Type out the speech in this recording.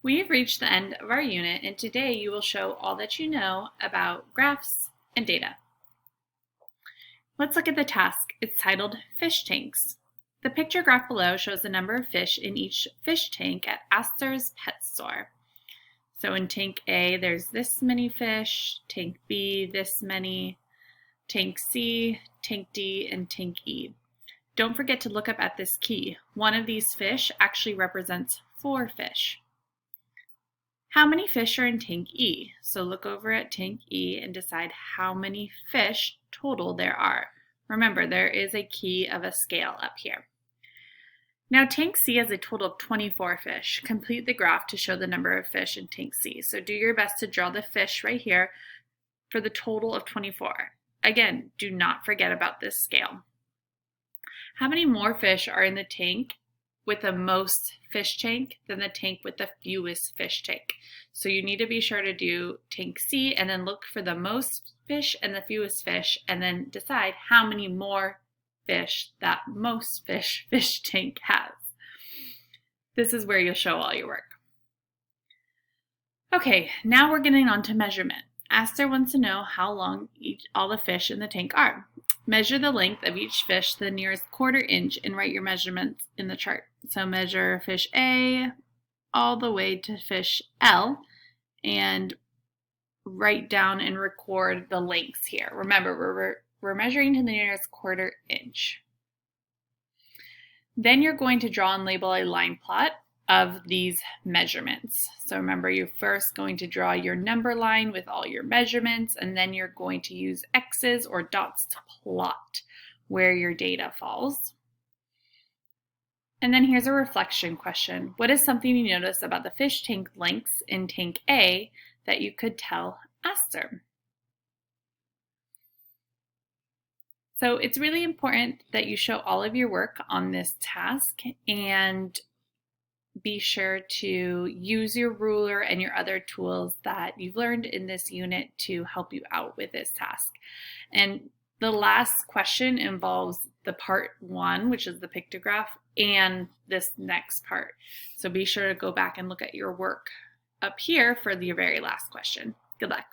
We've reached the end of our unit, and today you will show all that you know about graphs and data. Let's look at the task. It's titled Fish Tanks. The picture graph below shows the number of fish in each fish tank at Astor's Pet Store. So in tank A, there's this many fish, tank B, this many, tank C, tank D, and tank E. Don't forget to look up at this key. One of these fish actually represents 4 fish. How many fish are in tank E? So look over at tank E and decide how many fish total there are. Remember, there is a key of a scale up here. Now tank C has a total of 24 fish. Complete the graph to show the number of fish in tank C. So do your best to draw the fish right here for the total of 24. Again, do not forget about this scale. How many more fish are in the tank with the most fish tank than the tank with the fewest fish tank? So you need to be sure to do tank C and then look for the most fish and the fewest fish and then decide how many more fish that most fish tank has. This is where you'll show all your work. Okay, now we're getting on to measurement. Astor wants to know how long all the fish in the tank are. Measure the length of each fish to the nearest quarter inch and write your measurements in the chart. So measure fish A all the way to fish L and write down and record the lengths here. Remember, we're measuring to the nearest quarter inch. Then you're going to draw and label a line plot of these measurements. So remember, you're first going to draw your number line with all your measurements, and then you're going to use X's or dots to plot where your data falls. And then here's a reflection question. What is something you notice about the fish tank lengths in tank A that you could tell Astor? So it's really important that you show all of your work on this task and be sure to use your ruler and your other tools that you've learned in this unit to help you out with this task. And the last question involves the part 1, which is the pictograph, and this next part. So be sure to go back and look at your work up here for the very last question. Good luck.